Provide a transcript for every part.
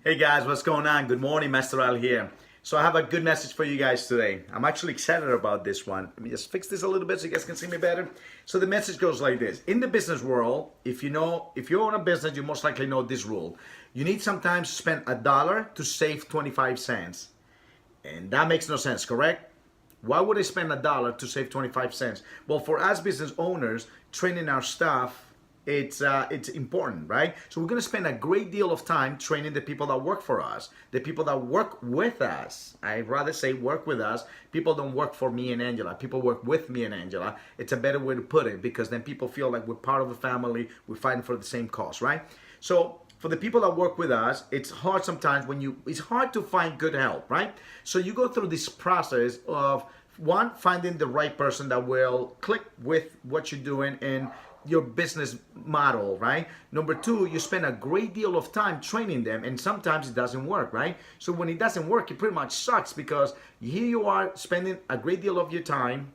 Hey guys, what's going on? Good morning, Master Al here. So I have a good message for you guys today. I'm actually excited about this one. Let me just fix this a little bit so you guys can see me better. So the message goes like this. In the business world, if you own a business, you most likely know this rule. You need sometimes to spend $1 to save 25 cents. And that makes no sense, correct? Why would I spend $1 to save 25 cents? Well, for us business owners, training our staff, it's important, right? So we're gonna spend a great deal of time training the people that work for us, the people that work with us. I'd rather say work with us. People don't work for me and Angela. People work with me and Angela. It's a better way to put it because then people feel like we're part of the family. We're fighting for the same cause, right? So for the people that work with us, it's hard sometimes it's hard to find good help, right? So you go through this process of one, finding the right person that will click with what you're doing and your business model, right? Number two, you spend a great deal of time training them and sometimes it doesn't work, right? So when it doesn't work, it pretty much sucks because here you are spending a great deal of your time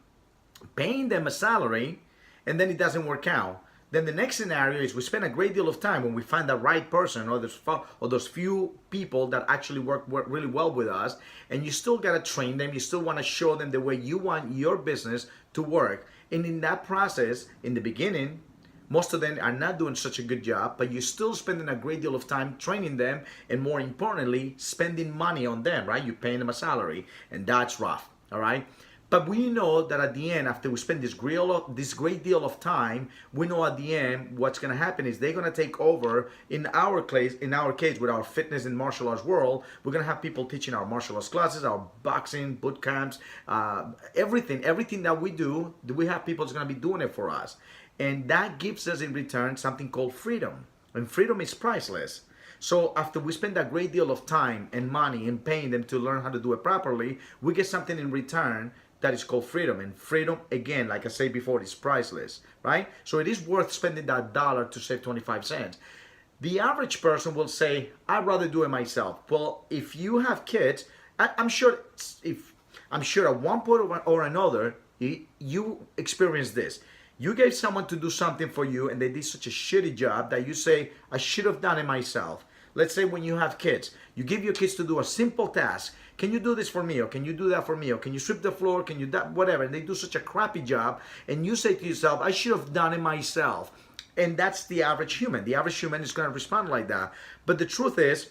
paying them a salary and then it doesn't work out. Then the next scenario is we spend a great deal of time when we find the right person or those few people that actually work really well with us, and you still got to train them. You still want to show them the way you want your business to work. And in that process, in the beginning, most of them are not doing such a good job, but you're still spending a great deal of time training them and more importantly, spending money on them, right? You're paying them a salary and that's rough, all right? But we know that at the end, after we spend this great deal of time, we know at the end what's going to happen is they're going to take over. In our case, with our fitness and martial arts world, we're going to have people teaching our martial arts classes, our boxing boot camps, everything that we do. We have people that's going to be doing it for us, and that gives us in return something called freedom, and freedom is priceless. So after we spend a great deal of time and money in paying them to learn how to do it properly, we get something in return that is called freedom. And freedom, again, like I said before, is priceless, right? So it is worth spending that $1 to save 25 cents. The average person will say, I'd rather do it myself. Well, if you have kids, I'm sure at one point or another, you experience this. You gave someone to do something for you and they did such a shitty job that you say, I should have done it myself. Let's say when you have kids, you give your kids to do a simple task. Can you do this for me? Or can you do that for me? Or can you sweep the floor? Can you that? Whatever. And they do such a crappy job. And you say to yourself, I should have done it myself. And that's the average human. The average human is going to respond like that. But the truth is,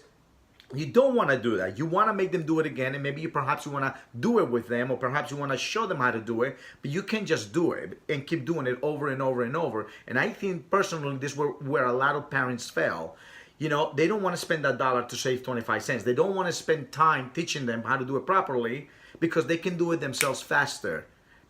you don't want to do that. You want to make them do it again, and maybe perhaps you want to do it with them, or perhaps you want to show them how to do it, but you can't just do it and keep doing it over and over and over. And I think personally this is where a lot of parents fail. You know, they don't want to spend that $1 to save 25 cents. They don't want to spend time teaching them how to do it properly because they can do it themselves faster.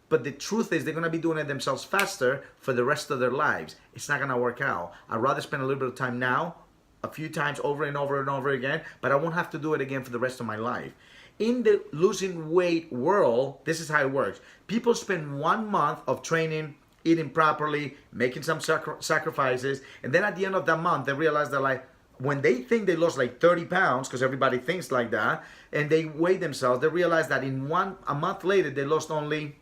But the truth is they're going to be doing it themselves faster for the rest of their lives. It's not going to work out. I'd rather spend a little bit of time now, a few times over and over and over again, but I won't have to do it again for the rest of my life. In the losing weight world, this is how it works. People spend 1 month of training, eating properly, making some sacrifices, and then at the end of that month, they realize that like, when they think they lost like 30 pounds, because everybody thinks like that, and they weigh themselves, they realize that a month later, they lost only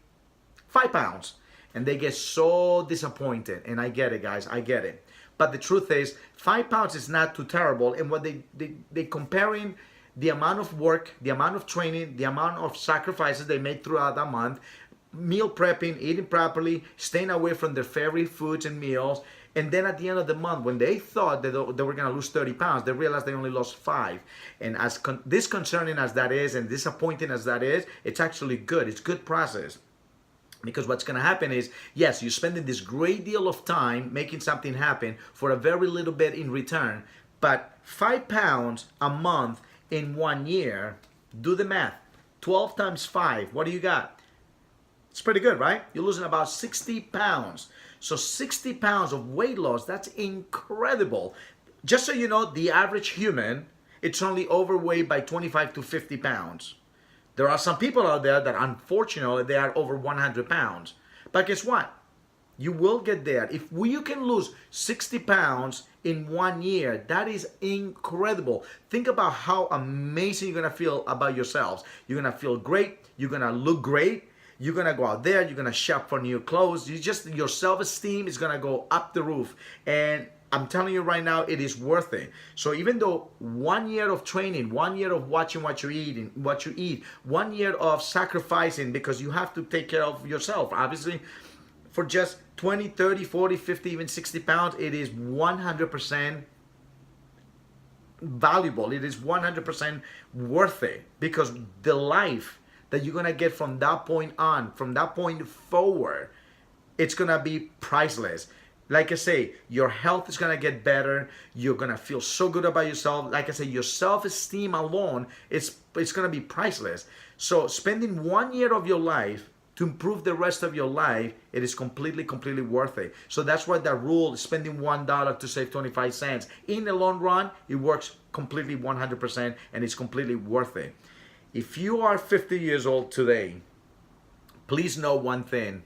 5 pounds. And they get so disappointed. And I get it, guys, I get it. But the truth is, 5 pounds is not too terrible. And what they comparing the amount of work, the amount of training, the amount of sacrifices they made throughout that month, meal prepping, eating properly, staying away from their favorite foods and meals. And then at the end of the month, when they thought that they were going to lose 30 pounds, they realized they only lost 5. And as disconcerting as that is and disappointing as that is, it's actually good. It's good process. Because what's going to happen is, yes, you're spending this great deal of time making something happen for a very little bit in return. But 5 pounds a month in 1 year, do the math. 12 times 5, what do you got? It's pretty good, right? You're losing about 60 pounds. So 60 pounds of weight loss, that's incredible. Just so you know, the average human, it's only overweight by 25 to 50 pounds. There are some people out there that unfortunately they are over 100 pounds. But guess what? You will get there. If you can lose 60 pounds in 1 year, that is incredible. Think about how amazing you're going to feel about yourselves. You're going to feel great. You're going to look great. You're going to go out there. You're going to shop for new clothes. Your self-esteem is going to go up the roof. And I'm telling you right now, it is worth it. So even though 1 year of training, 1 year of watching what you eat, 1 year of sacrificing because you have to take care of yourself. Obviously, for just 20, 30, 40, 50, even 60 pounds, it is 100% valuable. It is 100% worth it, because the life that you're gonna get from that point on, from that point forward, it's gonna be priceless. Like I say, your health is gonna get better. You're gonna feel so good about yourself. Like I say, your self-esteem alone, it's gonna be priceless. So spending 1 year of your life to improve the rest of your life, it is completely worth it. So that's why that rule, spending $1 to save 25 cents, in the long run, it works completely 100%, and it's completely worth it. If you are 50 years old today, please know one thing.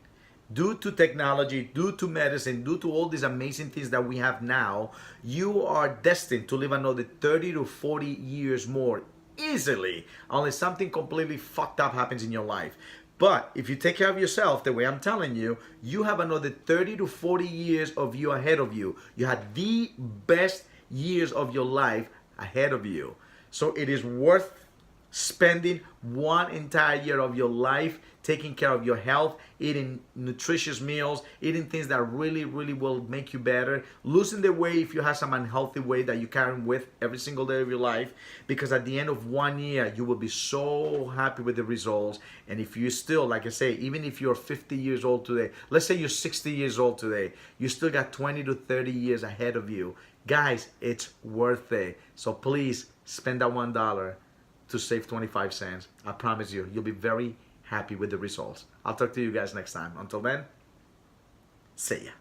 Due to technology, due to medicine, due to all these amazing things that we have now, you are destined to live another 30 to 40 years more easily, unless something completely fucked up happens in your life. But if you take care of yourself the way I'm telling you, you have another 30 to 40 years of you ahead of you. You had the best years of your life ahead of you. So it is worth spending 1 entire year of your life taking care of your health, eating nutritious meals, eating things that really will make you better, losing the weight if you have some unhealthy weight that you carry with every single day of your life, because at the end of 1 year you will be so happy with the results. And if you still, like I say, even if you're 50 years old today, let's say you're 60 years old today, you still got 20 to 30 years ahead of you. Guys, it's worth it. So please spend that $1 to save 25 cents. I promise you, you'll be very happy with the results. I'll talk to you guys next time. Until then, see ya.